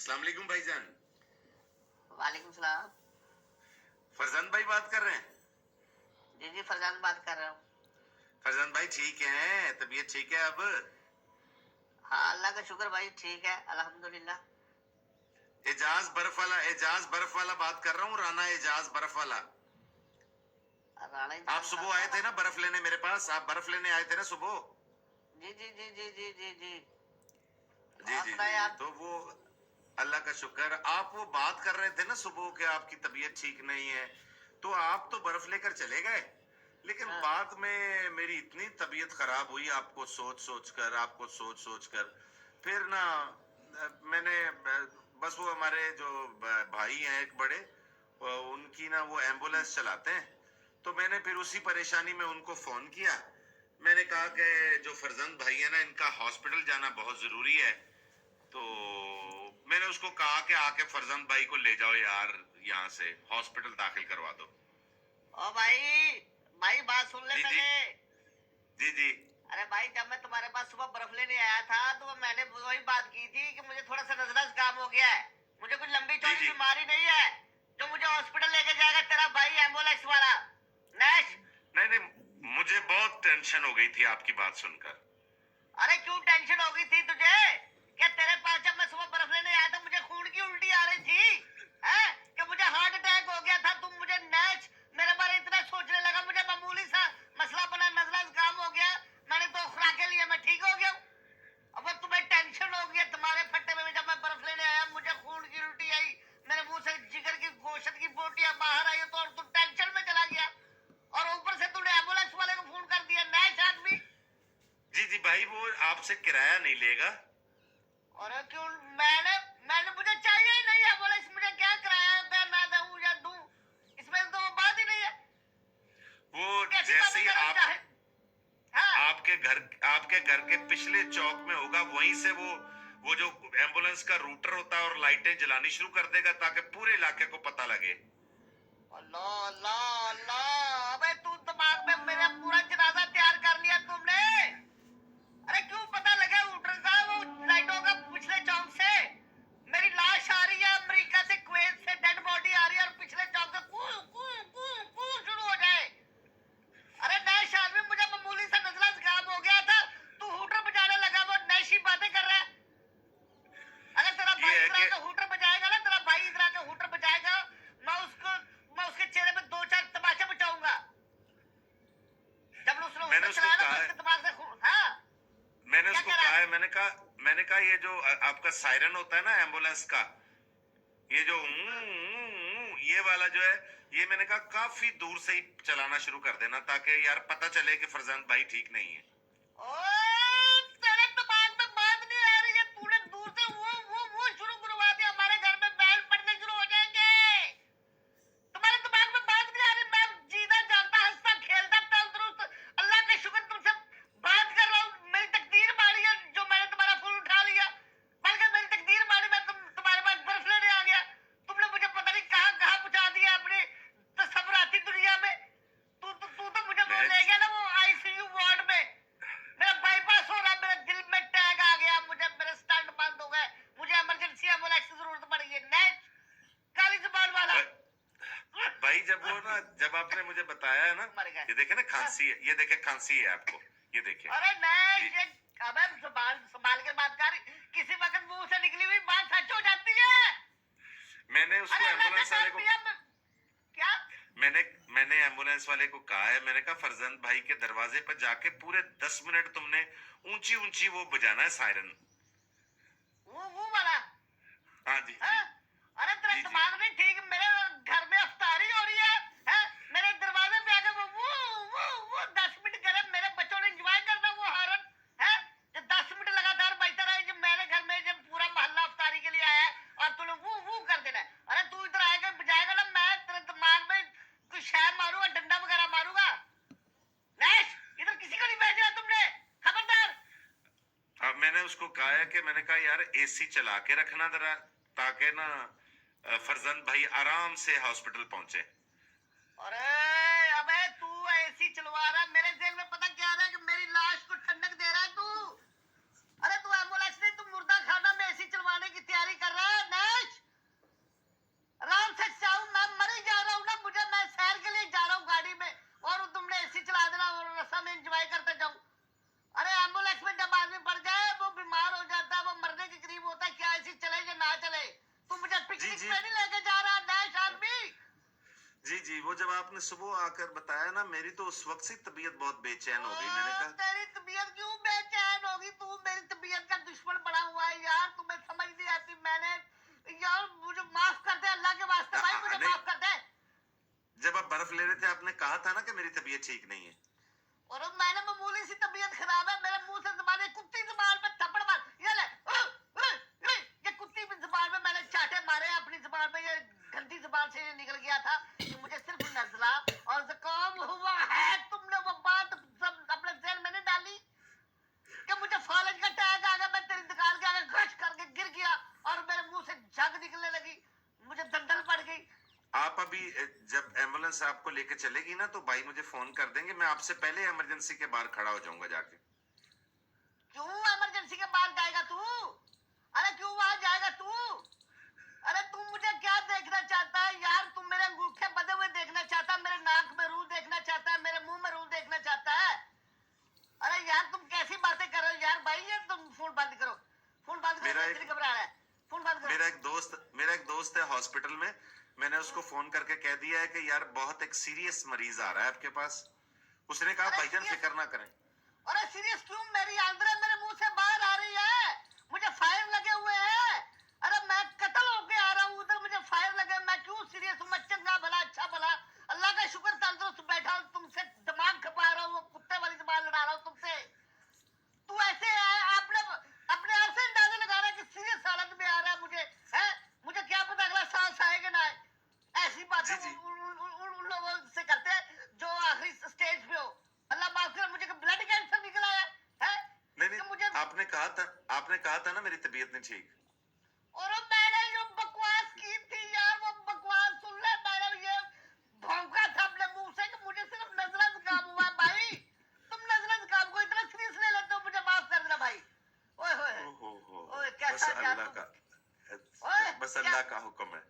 अस्सलाम वालेकुम भाईजान। वालेकुम सलाम। फरजान भाई बात कर रहे हैं? जी जी, फरजान बात कर रहा हूँ। फरजान भाई ठीक हैं? तबीयत ठीक है अब? हाँ, अल्लाह का शुक्र भाई, ठीक है अल्हम्दुलिल्लाह। एजाज बर्फ वाला बात कर रहा हूँ, राना एजाज बर्फ वाला। राणा आप जहाज सुबह बर्फ आए वाला। थे ना बर्फ लेने मेरे पास, आप बर्फ लेने आए थे ना सुबह? जी जी जी जी जी जी जी। जी और जी जी सुनाए जी, आप। तो वो अल्लाह का शुक्र। आप वो बात कर रहे थे ना सुबह कि आपकी तबीयत ठीक नहीं है, तो आप तो बर्फ लेकर चले गए, लेकिन हाँ बाद में मेरी इतनी तबीयत खराब हुई आपको सोच सोच कर फिर ना मैंने बस वो हमारे जो भाई हैं एक बड़े, उनकी ना वो एम्बुलेंस चलाते हैं, तो मैंने फिर उसी परेशानी में उनको फोन किया। मैंने कहा कि जो फरजंद भाई है ना, इनका हॉस्पिटल जाना बहुत जरूरी है, तो मैंने उसको कहा कि आके फरजंद भाई को ले जाओ यार, यहाँ से हॉस्पिटल दाखिल करवा दो। ओ भाई, भाई बात सुन ले जी जी पहले। जी जी अरे भाई, जब मैं तुम्हारे पास सुबह बर्फ लेने आया था तो मैंने वही बात की थी कि मुझे थोड़ा सा नजर काम हो गया है। मुझे कुछ लंबी जी चौड़ी जी। बीमारी नहीं है जो मुझे हॉस्पिटल लेके जाएगा तेरा भाई एम्बुलेंस वाला। नेक्स्ट। नहीं नहीं, मुझे बहुत टेंशन हो गई थी आपकी बात सुनकर। अरे क्यों टेंशन हो गई थी तुझे? क्या तेरे पास जब मैं सुबह बर्फ लेने आया था मुझे खून की उल्टी आ रही थी? हैं? कि मुझे हार्ट अटैक हो गया था? तुम मुझे नेच मेरे बारे इतना सोचने लगा, मुझे मामूली सा मसला बना, नजर काम हो गया, मैंने दो खुराकें लिए, मैं ठीक हो गया हूं। अब तुम्हें टेंशन हो गया तुम्हारे फट्टे में। जब मैं बर्फ लेने आया मुझे खून की उल्टी आई, मेरे मुंह से जिगर की गोश्त की बोटियां बाहर आई, तो और तू टेंशन में चला गया और ऊपर से तूने एम्बुलेंस वाले को फोन कर दिया, नेच आदमी। जी जी भाई, वो आपसे किराया नहीं लेगा। और क्यों? मैंने मैंने मुझे चाहिए ही नहीं है, बोले मुझे क्या कराया है, मैं दूं या दूं, इसमें तो बात ही नहीं है। वो कैसी जैसे बातें ही कर रहे हो? हाँ। आपके घर के पिछले चौक में होगा, वहीं से वो जो एम्बुलेंस का रूटर होता है और लाइटें जलानी शुरू कर देगा ताकि पूरे इलाके को पता लगे। अल्लाह अल्लाह अल्लाह, अबे तू दिमाग में मेरा पूरा जनाजा तैयार कर लिया तुमने। अरे क्यों पता लगा रूटर का, वो लाइटों का पिछले चौक से मेरी लाश आ रही है, अमेरिका से, कुवैत से डेड बॉडी आ रही है और पिछले चौक से कू कू कू कू शुरू हो जाए। अरे नैश आदमी, मुझे मामूली सा नजला जुकाम हो गया था, तू हूटर बजाने लगा, वो नैशी बातें कर रहा है। अगर तेरा ये भाई है इधर कि आके हूटर बजाएगा ना, तेरा भाई इधर आके हूटर बजाएगा, मैं उसके चेहरे पे दो चार तमाचे बचाऊंगा। जब उसने मैंने हूटर उसको चलाया ना कहा तो है उसके दिमाग से हाँ। मैंने क्या उसको कह रहा कहा है? है मैंने कहा ये जो आपका सायरन होता है ना एम्बुलेंस का, ये जो ये वाला जो है, ये मैंने कहा काफी दूर से ही चलाना शुरू कर देना ताकि यार पता चले कि फरजान भाई ठीक नहीं है। ओ, तेरे दिमाग में बात नहीं आ रही है, तूने दूर से वो शुरू करवा दिया, हमारे घर में बैंड पड़ने शुरू हो जाएंगे। तुम्हारे दिमाग में बात नहीं आ रही, मैं जीना जानता, हंसता खेलता तंदुरुस्त, अल्लाह का शुक्र तुमसे बात कर रहा हूँ। मेरी तकदीर मारी है जो मैंने तुम्हारा फोन उठा लिया, बल्कि मेरी तकदीर मारी, मैं तुम्हारे पास बर्फ लेने आ गया, तुमने मुझे पता नहीं कहाँ कहाँ पहुंचा दिया अपनी तस्वराती दुनिया में। तू तो मुझे वो मैं ले गया ना वो आईसीयू वार्ड में, मेरा बाईपास हो रहा, मेरे दिल में टैग आ गया, मुझे मेरे स्टंट बंद हो गए, मुझे इमरजेंसी एम्बुलेंस की जरूरत पड़ गई है। नेक्स्ट। काली जुबान वाला। भाई जब आपने मुझे बताया है ना, मर गए। ये देखे ना खांसी है, ये देखे खांसी है आपको, ये देखे। अरे नहीं, ये अबे संभाल संभाल के बात कर, किसी वक्त मुंह से निकली हुई बात सच हो जाती है। मैंने उसको अरे अल्लाह से एम्बुलेंस वाले डर को दिया क्या? मैंने मैंने एम्बुलेंस वाले को कहा है, मैंने कहा फरजंद भाई के दरवाजे पर जाके पूरे 10 मिनट तुमने ऊंची ऊंची वो बजाना है सायरन। वो वाला। हाँ जी जी हाँ? अरे तेरा जी जी। दिमाग नहीं ठीक, मेरे घर में अफ्तारी हो रही है, हैं? मेरे दरवाजे पे आके वो 10 मिनट करे, मेरे बच्चों ने एंजॉय करना वो हॉर्न है, जो 10 मिनट लगातार बजता रहे, जब मेरे घर में जब पूरा मोहल्ला अफ्तारी के लिए आया है और तूने वो कर देना है। अरे तू इधर आएगा बजाएगा ना, मैं तेरे दिमाग में कुछ शय मारूंगा, डंडा वगैरह मारूंगा। नैश, इधर किसी को नहीं भेजना तुमने, खबरदार। अब मैंने उसको कहा है कि मैंने कहा यार एसी चला के रखना जरा, ताकि ना फरजंद भाई आराम से हॉस्पिटल पहुंचे। अरे अबे तू ऐसी चलवा रहा, मेरे जेल में पता क्या रहा है कि मेरी लाश को ठंडक दे रहा है तू। अरे तू एम्बुलेंस नहीं, तू मुर्दा खाना में ऐसी चलवाने की तैयारी कर रहा है ना। आपने सुबह आकर बताया ना, मेरी तो उस वक्त से तबीयत बहुत बेचैन हो गई। मैंने कहा तेरी तबीयत क्यों बेचैन होगी? तू मेरी तबीयत का दुश्मन बना हुआ है यार, तुम्हें समझ नहीं आती। मैंने यार मुझे माफ कर दे, अल्लाह के वास्ते भाई, मुझे नहीं, माफ कर दे। जब आप बर्फ ले रहे थे आपने कहा था ना कि मेरी तबीयत ठीक नहीं है। और मैंने मामूली सी तबीयत खराब है, मेरे मुंह से जबान, कुत्ती जबान पे थप्पड़ मार, ये ले ये कुत्ती की जबान में मैंने चाटे मारे हैं अपनी जबान में, ये गंदी जबान से ये निकल गया था कि मुझे सिर्फ नजला और जुकाम हुआ है। तुमने वो बात सब अपने जेल में नहीं डाली कि मुझे फॉलेज का टैग आ गया, मैं तेरी दुकान के आगे घश करके गिर गया और मेरे मुंह से जंग निकलने लगी, मुझे दंदल पड़ गई। आप अभी जब एम्बुलेंस आपको लेके चलेगी ना तो भाई मुझे फोन कर देंगे, मैं आपसे पहले इमरजेंसी के बाहर खड़ा हो जाऊंगा जाके। क्यों इमरजेंसी के बाहर जाएगा तू? अरे क्यों वहां जाएगा तू? अरे तू मुझे क्या देखना चाहता है यार? तुम मेरे अंगूठे बंधे हुए देखना चाहता है, मेरे नाक में रूह देखना चाहता है, मेरे मुंह में रूह देखना चाहता है? अरे यार तुम कैसी बातें कर रहे हो यार भाई? ये तुम फोन बंद करो, फोन बंद करो, मेरा तेरी घबरा रहा है, फोन बंद करो। मेरा एक दोस्त है हॉस्पिटल में, मैंने उसको फोन करके कह दिया है कि यार बहुत एक सीरियस मरीज आ रहा है आपके पास। उसने कहा अरे भाईजान serious? फिक्र ना करें। अरे सीरियस क्यों? मेरी आंद्रें मेरे मुंह से बाहर आ रही है, मुझे फायर लगे हुए हैं। अरे मैं कत्ल होके आ रहा हूँ उधर, मुझे फायर लगे, मैं क्यों सीरियस हूँ? मैं चंगा भला अच्छा भला अल्लाह का शुक्र तंदुरुस्त बैठा हूँ, तुमसे दिमाग खपा रहा हूँ, वो कुत्ते वाली जबान लड़ा रहा हूँ तुमसे। तू ऐसे है, आपने अपने आप से अंदाजा लगा रहा है कि सीरियस हालत में आ रहा है मुझे, है? मुझे क्या पता अगला सांस आए कि ना आए? ऐसी बातें जी जी उन लोगों से करते हैं जो आखिरी स्टेज पे हो। अल्लाह माफ करे, मुझे ब्लड कैंसर निकला है? नहीं कि नहीं, मुझे आपने कहा था ना मेरी तबीयत नहीं ठीक। और मैंने जो बकवास की थी यार, वो बकवास सुन ले। मैंने ये भौंका था अपने मुंह से कि मुझे सिर्फ नजला जुकाम हुआ है भाई। तुम नजला जुकाम को इतना सीरियस ले लेते हो, मुझे माफ कर देना भाई। ओए होए ओहो हो, ओए बस कैसा यार अल्लाह तुम, का ओए बस क्या अल्लाह का हुक्म है।